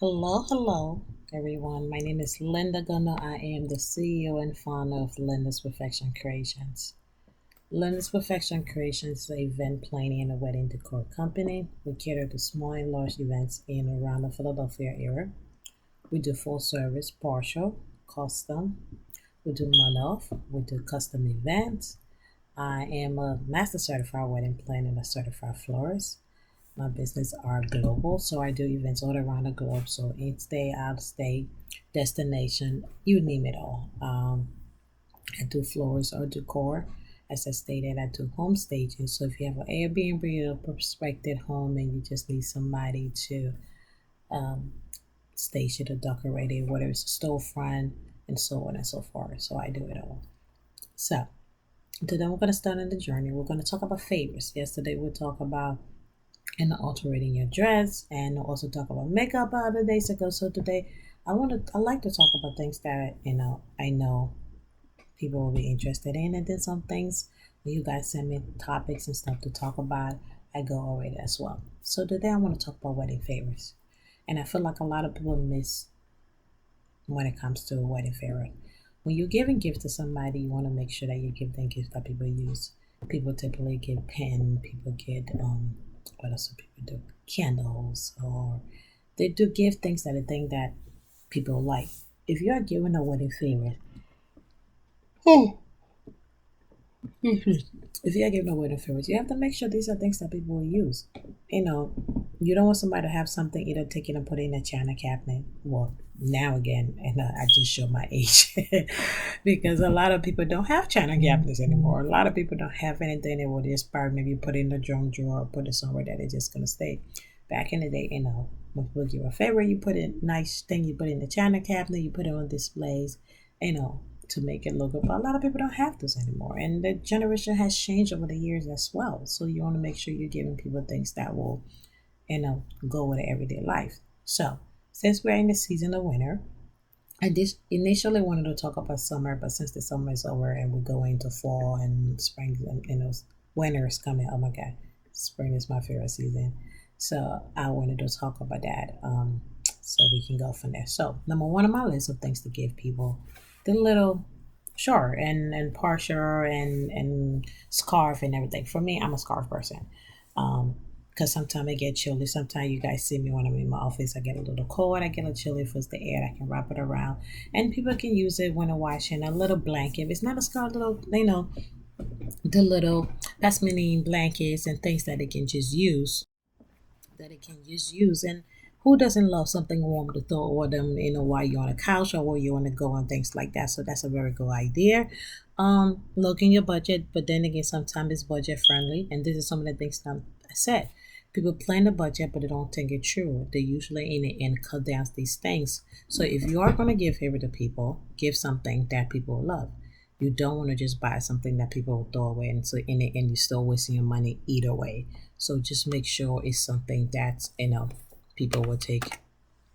Hello, everyone. My name is Linda Gundell. I am the CEO and founder of Linda's Perfection Creations. Linda's Perfection Creations is an event planning and a wedding decor company. We cater to small and large events in and around the Philadelphia area. We do full service, partial, custom. We do one-off. We do custom events. I am a master certified wedding planner and a certified florist. My business are global, so I do events all around the globe. So in state, out of state, destination, you name it all. I do floors or decor. As I stated, I do home staging. So if you have an Airbnb or prospective home and you just need somebody to um, stage it or decorate it, whether it's a storefront and so on and so forth. So I do it all. So today we're going to start on the journey. We're going to talk about favors. Yesterday we talked about altering your dress and also talk about makeup other days ago. So today I like to talk about things that I know people will be interested in, and then some things when you guys send me topics and stuff to talk about, I go over it as well. So today I want to talk about wedding favors. And I feel like a lot of people miss when it comes to a wedding favor. When you're giving gifts to somebody, you want to make sure that you give them gifts that people use. People typically get pen, people get what else do people do? Candles, or they do give things that they think that people like. If you are giving a wedding favor, if you are giving a wedding favor, you have to make sure these are things that people will use. You know, you don't want somebody to have something either taken and put in a china cabinet. Well, now again, and I just show my age because a lot of people don't have china cabinets anymore. A lot of people don't have anything that would inspire maybe put it in the drum drawer or put it somewhere that it's just gonna stay. Back in the day, when people give a favor, you put a nice thing, you put it in the china cabinet, you put it on displays, to make it look good. But a lot of people don't have this anymore, and the generation has changed over the years as well. So you want to make sure you're giving people things that will go with everyday life. So since we're in the season of winter, I just initially wanted to talk about summer, but since the summer is over and we're going to fall and spring and winter is coming, oh my god, spring is my favorite season. So I wanted to talk about that. So we can go from there. So number one on my list of things to give people, the little sure and partial and scarf and everything. For me, I'm a scarf person. Because sometimes I get chilly. Sometimes you guys see me when I'm in my office. I get a little cold. I get a chilly if it's the air. I can wrap it around, and people can use it when they're washing a little blanket. If it's not a scarf, little the little that's meaning blankets and things that they can just use. That it can just use and. Who doesn't love something warm to throw over them, while you're on a couch or while you want to go and things like that? So that's a very good idea. Look in your budget, but then again, sometimes it's budget friendly. And this is some of the things that I said. People plan the budget, but they don't think it true. They usually in the end cut down these things. So if you are going to give favor to people, give something that people love. You don't want to just buy something that people will throw away, and so in the end, you're still wasting your money either way. So just make sure it's something that's people will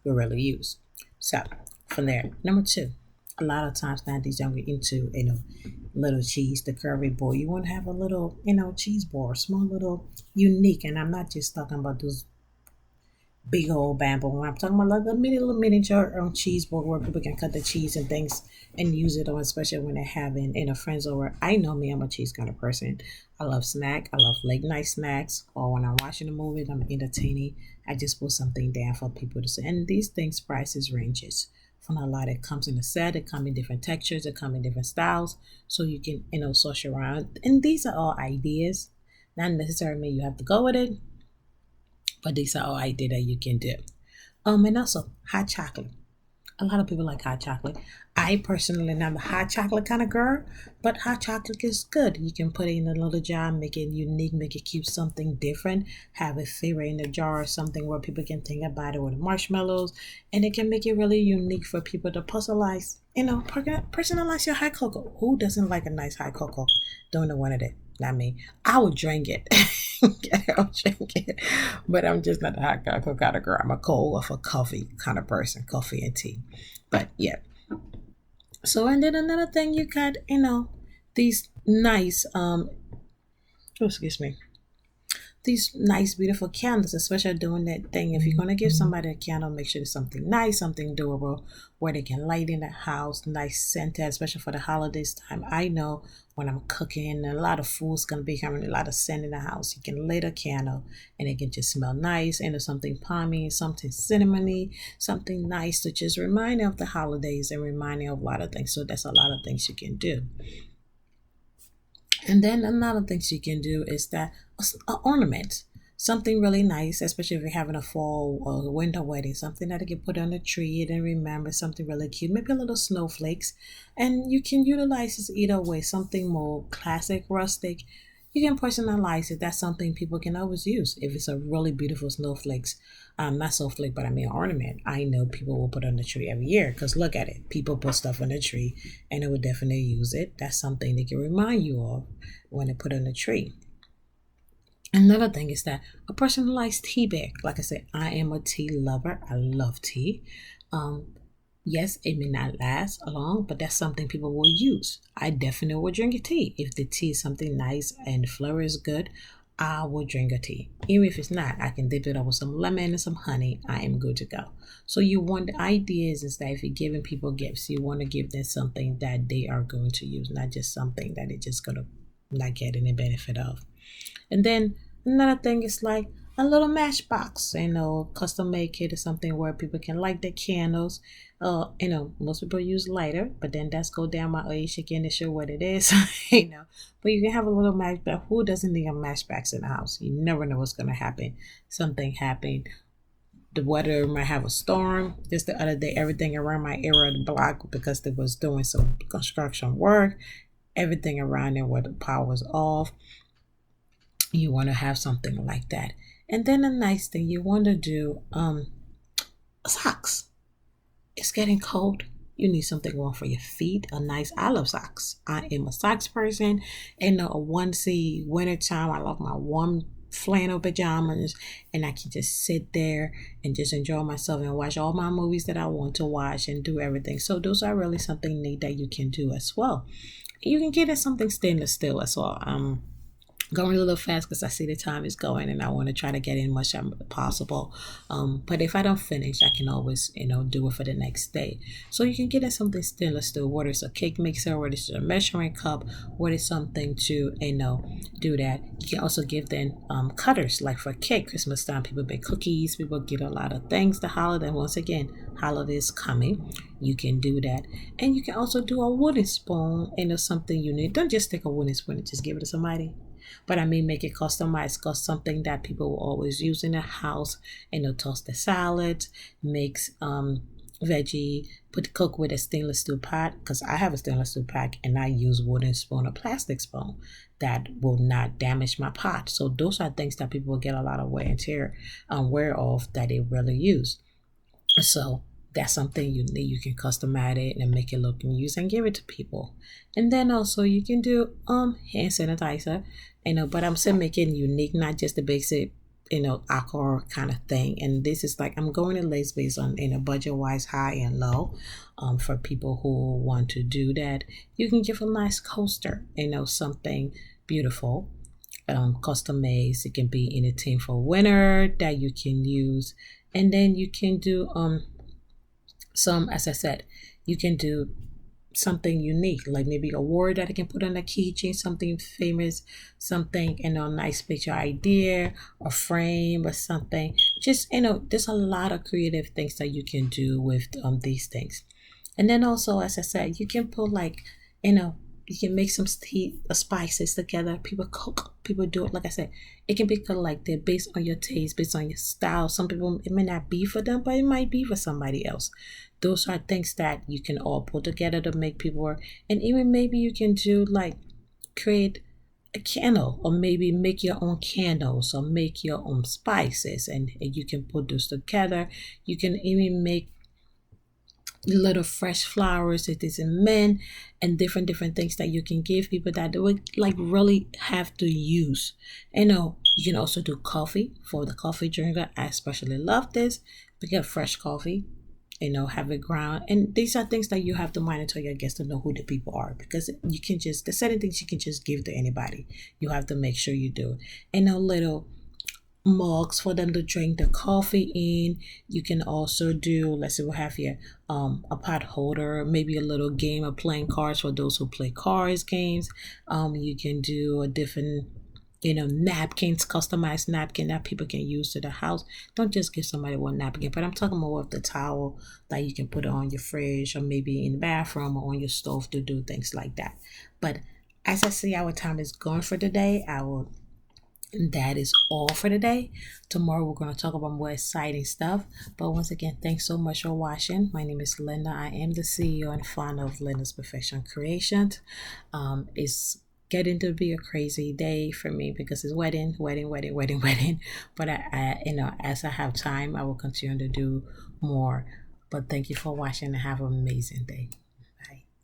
really use. So from there, number two, a lot of times now these young into little cheese, the curvy bowl. You want to have a little cheese board, small little unique, and I'm not just talking about those big old bamboo. I'm talking about like a little miniature cheese board where people can cut the cheese and things and use it on, especially when they're having friends over. I know me, I'm a cheese kind of person. I love snack. I love late night snacks, or when I'm watching a movie, I'm entertaining. I just put something down for people to see. And these things prices ranges from a lot. It comes in a set. It comes in different textures. It comes in different styles, so you can search around. And these are all ideas. Not necessarily mean you have to go with it, but these are all ideas that you can do. And also hot chocolate. A lot of people like hot chocolate. I personally am not a hot chocolate kind of girl, but hot chocolate is good. You can put it in a little jar, make it unique, make it cute, something different. Have a flavor in the jar, or something where people can think about it with marshmallows, and it can make it really unique for people to personalize. Personalize your hot cocoa. Who doesn't like a nice hot cocoa? Don't know one of it. Not me. I would drink it. I'll drink it. But I'm just not a hot cocoa kind of girl. I'm a cold of a coffee kind of person, coffee and tea. But yeah. So and then another thing you got, these nice excuse me. these nice, beautiful candles, especially doing that thing. If you're going to give somebody a candle, make sure it's something nice, something doable, where they can light in the house, nice scented, especially for the holidays time. I know when I'm cooking, a lot of food's going to be having a lot of scent in the house. You can light a candle and it can just smell nice, and it's something palmy, something cinnamony, something nice to just remind you of the holidays and remind you of a lot of things. So that's a lot of things you can do. And then another thing you can do is that an ornament, something really nice, especially if you're having a fall or winter wedding, something that you can put on the tree and remember, something really cute, maybe a little snowflakes. And you can utilize this either way, something more classic, rustic. You can personalize it. That's something people can always use. If it's a really beautiful snowflakes, not snowflake, but I mean ornament, I know people will put on the tree every year, because look at it. People put stuff on the tree and they would definitely use it. That's something they can remind you of when they put on the tree. Another thing is that a personalized tea bag. Like I said, I am a tea lover. I love tea. Yes, it may not last long, but that's something people will use. I definitely will drink a tea. If the tea is something nice and the flavor is good, I will drink a tea. Even if it's not, I can dip it up with some lemon and some honey. I am good to go. So you want, the idea is that if you're giving people gifts, you want to give them something that they are going to use, not just something that they're just going to not get any benefit of. And then another thing is like a little matchbox, custom made kit is something where people can light their candles. Most people use lighter, but then that's go down my age again to show what it is, But you can have a little matchbox. Who doesn't need a matchbox in the house? You never know what's going to happen. Something happened. The weather might have a storm. Just the other day, everything around my area of the block, because they was doing some construction work, everything around there where the power was off. You want to have something like that. And then a nice thing you want to do, socks. It's getting cold. You need something warm for your feet. I love socks. I am a socks person. And a onesie wintertime, I love my warm flannel pajamas, and I can just sit there and just enjoy myself and watch all my movies that I want to watch and do everything. So those are really something neat that you can do as well. You can get in something stainless steel as well. Going a little fast because I see the time is going and I want to try to get in much as possible. But if I don't finish, I can always, do it for the next day. So you can get in something stainless steel, whether it's a cake mixer, whether it's a measuring cup, whether it's something to, do that. You can also give them cutters, like for cake, Christmas time, people bake cookies, people get a lot of things. The holiday, once again, holidays coming, you can do that. And you can also do a wooden spoon, something you need. Don't just take a wooden spoon and just give it to somebody. But I mean, make it customized, cause something that people will always use in the house. Toast the salads, makes veggie, cook with a stainless steel pot. Cause I have a stainless steel pot and I use wooden spoon or plastic spoon that will not damage my pot. So those are things that people will get a lot of wear and tear, wear off that they really use. So that's something you need. You can customize it and make it look and use and give it to people. And then also you can do hand sanitizer, but I'm still making unique, not just the basic, alcohol kind of thing. And this is like, I'm going to list based on, budget wise, high and low. For people who want to do that, you can give a nice coaster, something beautiful. Custom made. It can be anything for winter that you can use. And then you can do some, as I said, you can do something unique, like maybe a word that I can put on a keychain, something famous, something, nice picture idea, a frame or something. Just, there's a lot of creative things that you can do with these things. And then also, as I said, you can put like, you can make some spices together. People cook, people do it. Like I said, it can be collected based on your taste, based on your style. Some people, it may not be for them, but it might be for somebody else. Those are things that you can all put together to make people work. And even maybe you can do like create a candle, or maybe make your own candles, or make your own spices, and you can put those together. You can even make little fresh flowers, it is in mint, and different things that you can give people that they would like really have to use. You can also do coffee for the coffee drinker. I especially love this. We get fresh coffee, have it ground. And these are things that you have to monitor your guests to know who the people are, because you can just, the certain things you can just give to anybody. You have to make sure you do. And a little mugs for them to drink the coffee in. You can also do, let's see, we'll have here a pot holder, maybe a little game of playing cards for those who play cards games. You can do a different, napkins, customized napkin that people can use to the house. Don't just give somebody one napkin, but I'm talking more of the towel that you can put on your fridge or maybe in the bathroom or on your stove to do things like that. But as I see, our time is gone for today. And that is all for today. Tomorrow we're going to talk about more exciting stuff. But once again, thanks so much for watching. My name is Linda. I am the CEO and founder of Linda's Perfection Creations. It's getting to be a crazy day for me because it's wedding. But as I have time, I will continue to do more. But thank you for watching and have an amazing day.